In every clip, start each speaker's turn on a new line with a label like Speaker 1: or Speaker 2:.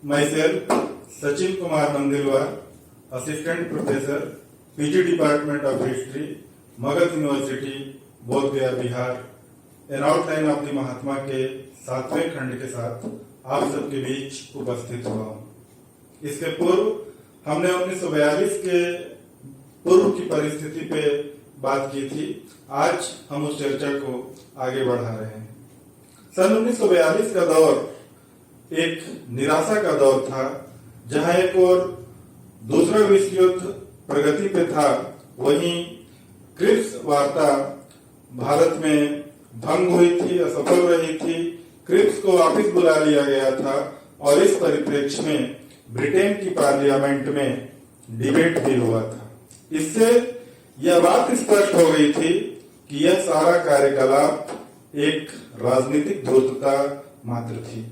Speaker 1: myself, Sachin Kumar Mandilwar, Assistant Professor, PG Department of History, Magadh University, Bodh Gaya Bihar, an outline of the Mahatma के 7वें खंड के साथ आप सबके बीच उपस्थित हुआ हूं। इसके पूर्व हमने 1942 के पूर्व की परिस्थिति पे बात की थी। आज हम उस चर्चा को आगे बढ़ा रहे हैं। सन 1942 का दौर एक निराशा का दौर था, जहां एक और दूसरा विश्व युद्ध प्रगति पे था, वहीं क्रिप्स वार्ता भारत में भंग हुई थी, असफल रही थी। क्रिप्स को वापस बुला लिया गया था और इस परिप्रेक्ष्य में ब्रिटेन की पार्लियामेंट में डिबेट भी हुआ था। इससे यह बात स्पष्ट हो गई थी कि यह सारा कार्यकलाप एक राजनीतिक धूर्तता मात्र थी।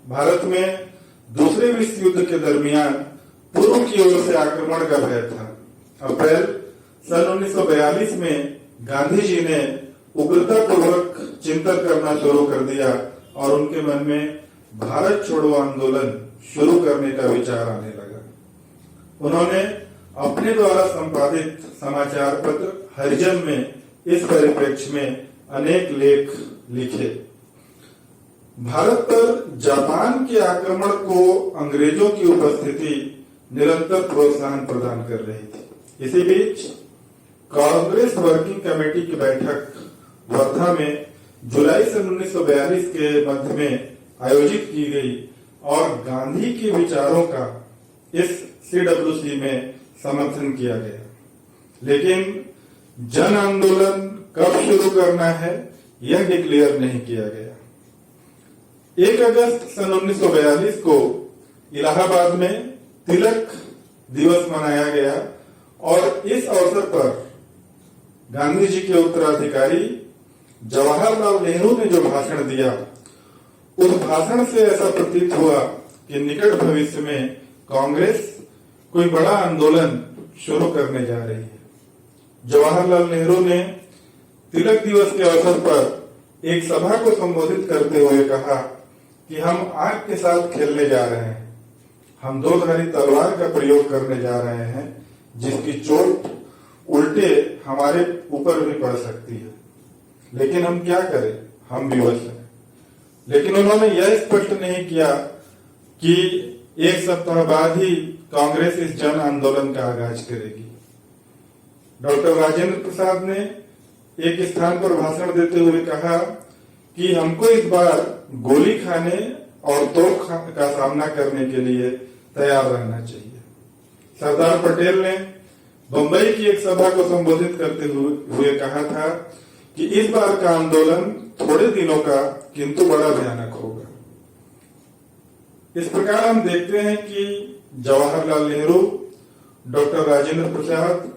Speaker 1: भारत में दूसरे विश्व युद्ध के दरमियान पूर्व की ओर से आक्रमण का भय था। अप्रैल सन 1942 में गांधी जी ने उग्रतापूर्वक चिंतन करना शुरू कर दिया और उनके मन में भारत छोड़ो आंदोलन शुरू करने का विचार आने लगा। उन्होंने अपने द्वारा संपादित समाचार पत्र हरिजन में इस परिप्रेक्ष्य में अनेक लेख लिखे। भारत पर जापान के आक्रमण को अंग्रेजों की उपस्थिति निरंतर प्रोत्साहन प्रदान कर रही थी। इसी बीच कांग्रेस वर्किंग कमेटी की बैठक वर्धा में जुलाई सन 1942 के मध्य में आयोजित की गई और गांधी के विचारों का इस सीडब्ल्यूसी में समर्थन किया गया। लेकिन जन आंदोलन कब शुरू करना है, यह डिक्लेयर नहीं किया गया। 1 अगस्त सन 1942 को इलाहाबाद में तिलक दिवस मनाया गया और इस अवसर पर गांधी जी के उत्तराधिकारी जवाहरलाल नेहरू ने जो भाषण दिया, उस भाषण से ऐसा प्रतीत हुआ कि निकट भविष्य में कांग्रेस कोई बड़ा आंदोलन शुरू करने जा रही है। जवाहरलाल नेहरू ने तिलक दिवस के अवसर पर एक सभा को संबोधित करते हुए कहा कि हम आग के साथ खेलने जा रहे हैं। हम दोधारी तलवार का प्रयोग करने जा रहे हैं, जिसकी चोट उल्टे हमारे ऊपर भी पड़ सकती है। लेकिन हम क्या करें, हम विवश हैं। लेकिन उन्होंने यह स्पष्ट नहीं किया कि 1 सप्ताह बाद ही कांग्रेस इस जन आंदोलन का आगाज करेगी। डॉक्टर राजेंद्र प्रसाद ने एक स्थान पर भाषण देते हुए कहा कि हमको इस बार गोली खाने और तोप का सामना करने के लिए तैयार रहना चाहिए। सरदार पटेल ने बंबई की एक सभा को संबोधित करते हुए कहा था कि इस बार का आंदोलन थोड़े दिनों का किंतु बड़ा भयानक होगा। इस प्रकार हम देखते हैं कि जवाहरलाल नेहरू, डॉक्टर राजेंद्र प्रसाद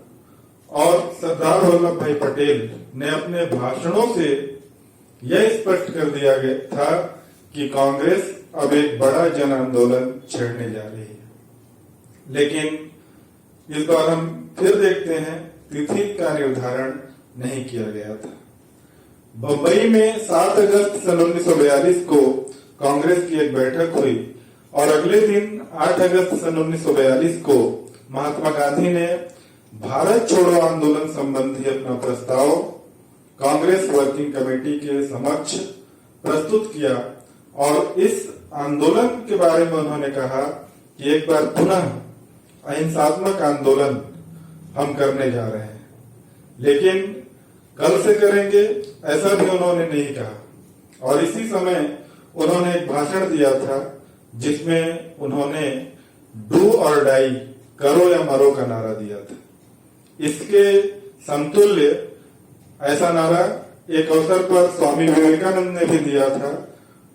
Speaker 1: और सरदार वल्लभ भाई पटेल ने अपने भाषणों से यह स्पष्ट कर दिया गया था कि कांग्रेस अब एक बड़ा जन आंदोलन छेड़ने जा रही है। लेकिन इस बार हम फिर देखते हैं तिथि का निर्धारण नहीं किया गया था। बंबई में 7 अगस्त सन 1942 को कांग्रेस की एक बैठक हुई और अगले दिन 8 अगस्त सन 1942 को महात्मा गांधी ने भारत छोड़ो आंदोलन संबंधी अपना प्रस्ताव कांग्रेस वर्किंग कमेटी के समक्ष प्रस्तुत किया और इस आंदोलन के बारे में उन्होंने कहा कि एक बार पुनः अहिंसात्मक आंदोलन हम करने जा रहे हैं, लेकिन कल से करेंगे, ऐसा भी उन्होंने नहीं कहा। और इसी समय उन्होंने एक भाषण दिया था जिसमें उन्होंने डू और डाई, करो या मरो का नारा दिया था। इसके समतुल्य ऐसा नारा एक अवसर पर स्वामी विवेकानंद ने भी दिया था,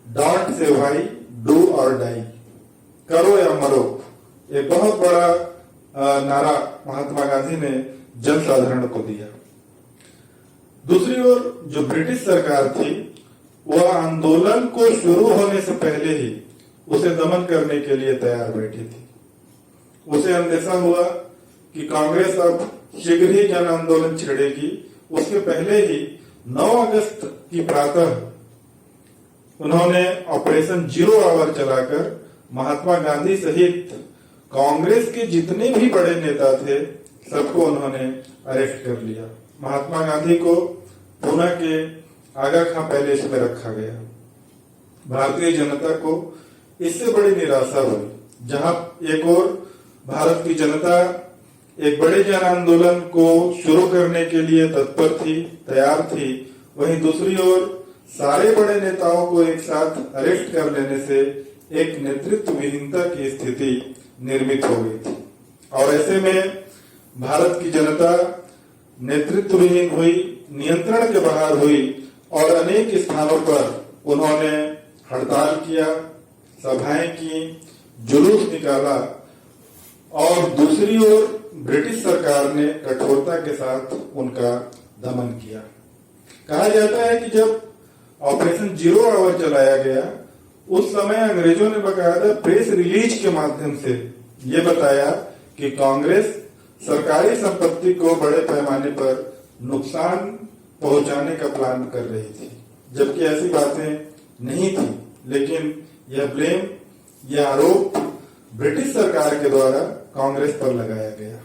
Speaker 1: डोंट से भाई, डू और डाई, करो या मरो। एक बहुत बड़ा नारा महात्मा गांधी ने जनसाधारण को दिया। दूसरी ओर जो ब्रिटिश सरकार थी, वह आंदोलन को शुरू होने से पहले ही उसे दमन करने के लिए तैयार बैठी थी। उसे अंदेशा हुआ कि कांग्रेस अब शीघ्र ही जन आंदोलन छेड़ेगी। उसके पहले ही 9 अगस्त की प्रातः उन्होंने ऑपरेशन जीरो आवर चलाकर महात्मा गांधी सहित कांग्रेस के जितने भी बड़े नेता थे सबको उन्होंने अरेस्ट कर लिया। महात्मा गांधी को पुणे के आगा खां पैलेस में रखा गया। भारतीय जनता को इससे बड़ी निराशा हुई, जहां एक और भारत की जनता एक बड़े जन आंदोलन को शुरू करने के लिए तत्पर थी, तैयार थी, वहीं दूसरी ओर सारे बड़े नेताओं को एक साथ अरेस्ट कर लेने से एक नेतृत्व विहीनता की स्थिति निर्मित हो गई थी। और ऐसे में भारत की जनता नेतृत्व विहीन हुई, नियंत्रण के बाहर हुई और अनेक स्थानों पर उन्होंने हड़ताल किया, सभाएं की, जुलूस निकाला और दूसरी ओर ब्रिटिश सरकार ने कठोरता के साथ उनका दमन किया। कहा जाता है कि जब ऑपरेशन जीरो आवर चलाया गया उस समय अंग्रेजों ने बकायदा प्रेस रिलीज के माध्यम से ये बताया कि कांग्रेस सरकारी संपत्ति को बड़े पैमाने पर नुकसान पहुंचाने का प्लान कर रही थी, जबकि ऐसी बातें नहीं थी। लेकिन यह ब्लेम, यह आरोप ब्रिटिश सरकार के द्वारा कांग्रेस पर लगाया गया।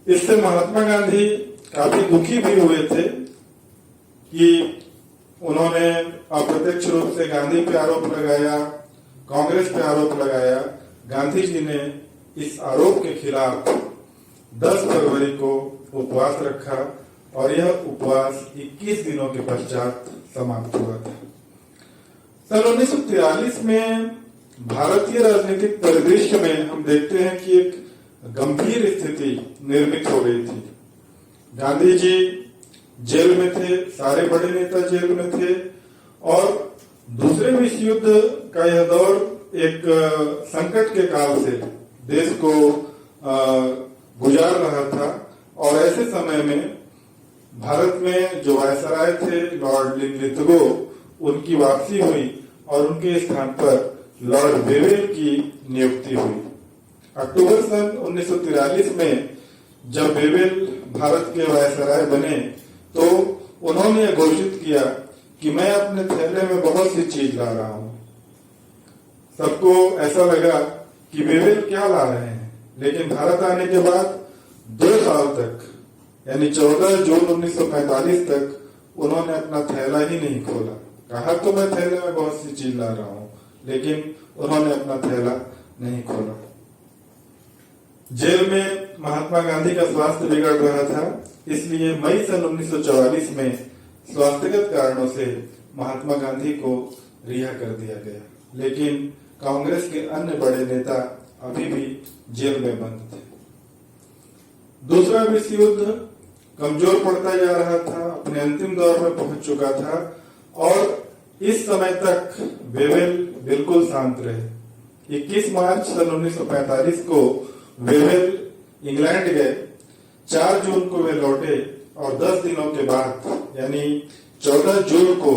Speaker 1: इससे महात्मा गांधी काफी दुखी भी हुए थे कि उन्होंने अप्रत्यक्ष रूप से गांधी पे आरोप लगाया, कांग्रेस पे आरोप लगाया। गांधी जी ने इस आरोप के खिलाफ 10 फरवरी को उपवास रखा और यह उपवास 21 दिनों के पश्चात समाप्त हुआ था। सन 1943 में भारतीय राजनीतिक परिदृश्य में हम देखते हैं कि एक गंभीर स्थिति निर्मित हो गई थी। गांधी जी जेल में थे, सारे बड़े नेता जेल में थे और दूसरे विश्व युद्ध का यह दौर एक संकट के काल से देश को गुजार रहा था और ऐसे समय में भारत में जो वायसराय थे लॉर्ड लिंगलिथगो, उनकी वापसी हुई और उनके स्थान पर लॉर्ड वेवेल की नियुक्ति हुई। अक्टूबर सन 1943 में जब वेवेल भारत के वायसराय बने तो उन्होंने घोषित किया कि मैं अपने थैले में बहुत सी चीज ला रहा हूं। सबको ऐसा लगा कि वेवेल क्या ला रहे हैं, लेकिन भारत आने के बाद 2 साल तक यानी 14 जून 1945 तक उन्होंने अपना थैला ही नहीं खोला। कहा तो मैं थैले में बहुत सी चीज ला रहा हूं, लेकिन उन्होंने अपना थैला नहीं खोला। जेल में महात्मा गांधी का स्वास्थ्य बिगड़ रहा था, इसलिए मई सन 1944 में स्वास्थ्यगत कारणों से महात्मा गांधी को रिहा कर दिया गया। लेकिन कांग्रेस के अन्य बड़े नेता अभी भी जेल में बंद थे। दूसरा विश्व युद्ध कमजोर पड़ता जा रहा था, अपने अंतिम दौर में पहुंच चुका था और इस समय तक वेवेल बिल्कुल शांत रहे। 21 मार्च सन 1945 को वेवेल इंग्लैंड गए, 4 जून को वे लौटे और 10 दिनों के बाद यानी 14 जून को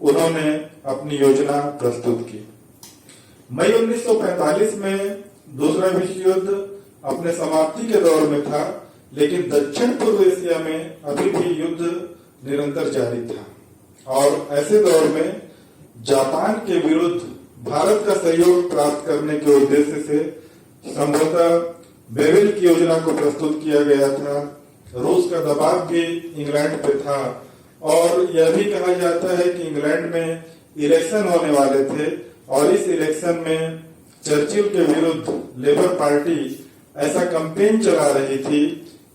Speaker 1: उन्होंने अपनी योजना प्रस्तुत की। मई 1945 में दूसरा विश्व युद्ध अपने समाप्ति के दौर में था, लेकिन दक्षिण पूर्व एशिया में अभी भी युद्ध निरंतर जारी था और ऐसे दौर में जापान के विरुद्ध भारत का सहयोग प्राप्त करने के उद्देश्य से संभवतः वेवेल की योजना को प्रस्तुत किया गया था। रूस का दबाव भी इंग्लैंड पे था और यह भी कहा जाता है कि इंग्लैंड में इलेक्शन होने वाले थे और इस इलेक्शन में चर्चिल के विरुद्ध लेबर पार्टी ऐसा कैंपेन चला रही थी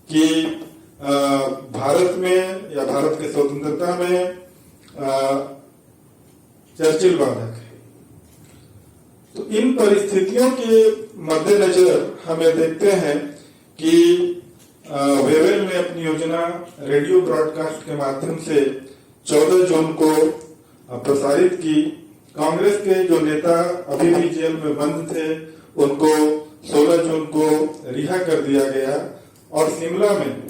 Speaker 1: कि भारत में या भारत की स्वतंत्रता में चर्चिल बाधक है। तो इन परिस्थितियों के मद्देनजर हमें देखते हैं कि वेवेल ने अपनी योजना रेडियो ब्रॉडकास्ट के माध्यम से 14 जून को प्रसारित की। कांग्रेस के जो नेता अभी भी जेल में बंद थे उनको 16 जून को रिहा कर दिया गया और शिमला में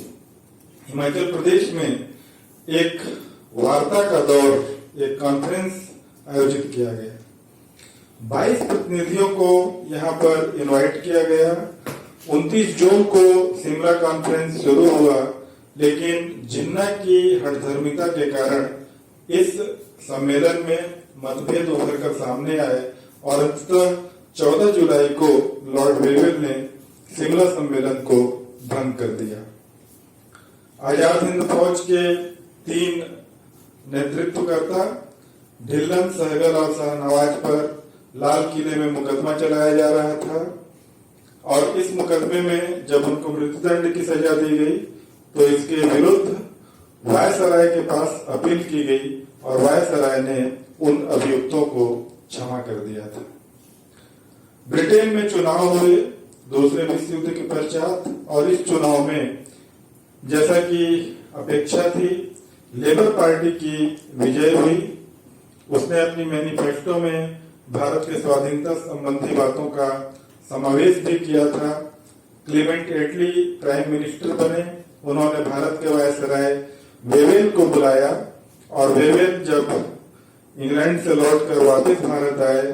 Speaker 1: हिमाचल प्रदेश में एक वार्ता का दौर, एक कॉन्फ्रेंस आयोजित किया गया। 22 प्रतिनिधियों को यहाँ पर इनवाइट किया गया। 29 जून को शिमला कॉन्फ्रेंस शुरू हुआ, लेकिन जिन्ना की हठधर्मिता के कारण इस सम्मेलन में मतभेद उभर कर सामने आए और अंततः 14 जुलाई को लॉर्ड वेवेल ने शिमला सम्मेलन को भंग कर दिया। आजाद हिंद फौज के 3 नेतृत्वकर्ता ढिल्लन, सहगल और शाहनवाज पर लाल किले में मुकदमा चलाया जा रहा था और इस मुकदमे में जब उनको मृत्युदंड की सजा दी गई तो इसके विरुद्ध वायसराय के पास अपील की गई और वायसराय ने उन अभियुक्तों को क्षमा कर दिया था। ब्रिटेन में चुनाव हुए दूसरे विश्व युद्ध के पश्चात और इस चुनाव में जैसा कि अपेक्षा थी लेबर पार्टी की विजय हुई। उसने अपनी मैनिफेस्टो में भारत के स्वाधीनता संबंधी बातों का समावेश भी किया था। क्लीमेंट एटली प्राइम मिनिस्टर बने। उन्होंने भारत के वायसराय वेवेल को बुलाया और वेवेल जब इंग्लैंड से लौटकर वापस भारत आए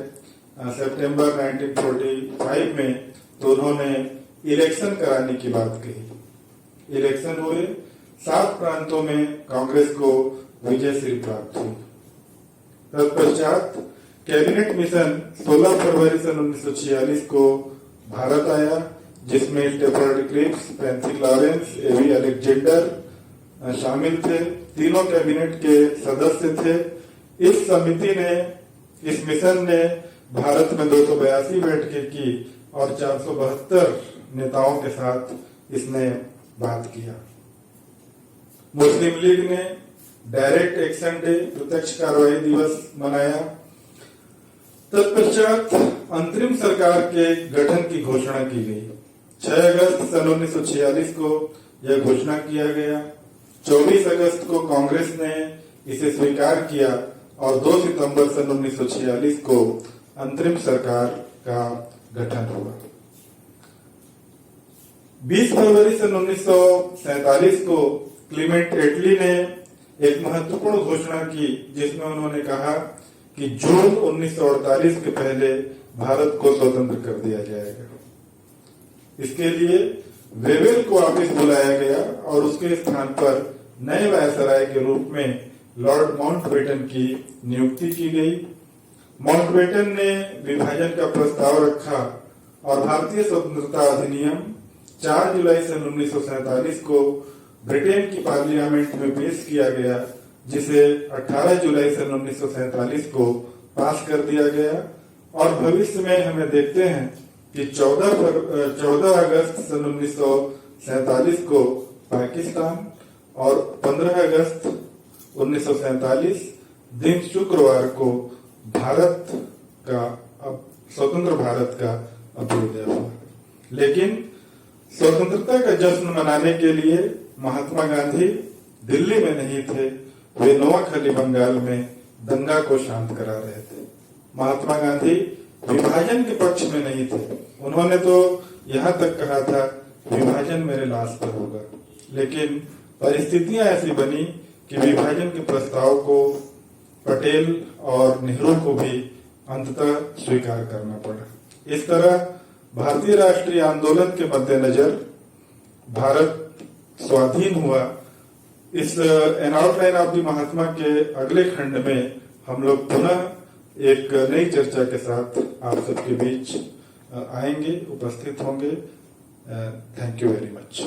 Speaker 1: सितंबर 1945 में तो उन्होंने इलेक्शन कराने की बात कही। इलेक्शन हुए, 7 प्रांतों में कांग्रेस को विजय श्री प्राप्त हुई। तत्पश्चात कैबिनेट मिशन 16 फरवरी सन 1946 को भारत आया, जिसमें स्टेफर्ड क्रिप्स, फ्रांसिस लॉरेंस, एवी अलेक्जेंडर शामिल थे। तीनों कैबिनेट के सदस्य थे। इस समिति ने, इस मिशन ने भारत में 282 बैठकें की और 472 नेताओं के साथ इसने बात किया। मुस्लिम लीग ने डायरेक्ट एक्शन डे, प्रत्यक्ष कार्रवाई दिवस मनाया। तत्पश्चात अंतरिम सरकार के गठन की घोषणा की गई। 6 अगस्त सन 1946 को यह घोषणा किया गया। 24 अगस्त को कांग्रेस ने इसे स्वीकार किया और 2 सितंबर सन 1946 को अंतरिम सरकार का गठन हुआ। 20 फरवरी सन 1947 को क्लीमेंट एटली ने एक महत्वपूर्ण घोषणा की, जिसमें उन्होंने कहा कि जून 1948 के पहले भारत को स्वतंत्र कर दिया जाएगा। इसके लिए वेवेल को वापस बुलाया गया और उसके स्थान पर नए वायसराय के रूप में लॉर्ड माउंटबेटन की नियुक्ति की गई। माउंटबेटन ने विभाजन का प्रस्ताव रखा और भारतीय स्वतंत्रता अधिनियम 4 जुलाई सन 1947 को ब्रिटेन की पार्लियामेंट में पेश किया गया, जिसे 18 जुलाई सन 1947 को पास कर दिया गया। और भविष्य में हमें देखते हैं कि 14 अगस्त सन 1947 को पाकिस्तान और 15 अगस्त 1947 दिन शुक्रवार को भारत का, अब स्वतंत्र भारत का अभ्युदय हुआ। लेकिन स्वतंत्रता का जश्न मनाने के लिए महात्मा गांधी दिल्ली में नहीं थे, वे नोआखली बंगाल में दंगा को शांत करा रहे थे। महात्मा गांधी विभाजन के पक्ष में नहीं थे। उन्होंने तो यहाँ तक कहा था विभाजन मेरे लाश पर होगा, लेकिन परिस्थितियां ऐसी बनी कि विभाजन के प्रस्ताव को पटेल और नेहरू को भी अंततः स्वीकार करना पड़ा। इस तरह भारतीय राष्ट्रीय आंदोलन के मद्देनजर भारत स्वाधीन हुआ। इस N outline of the Mahatma के अगले खंड में हम लोग पुनः एक नई चर्चा के साथ आप सबके बीच आएंगे, उपस्थित होंगे। Thank you very much.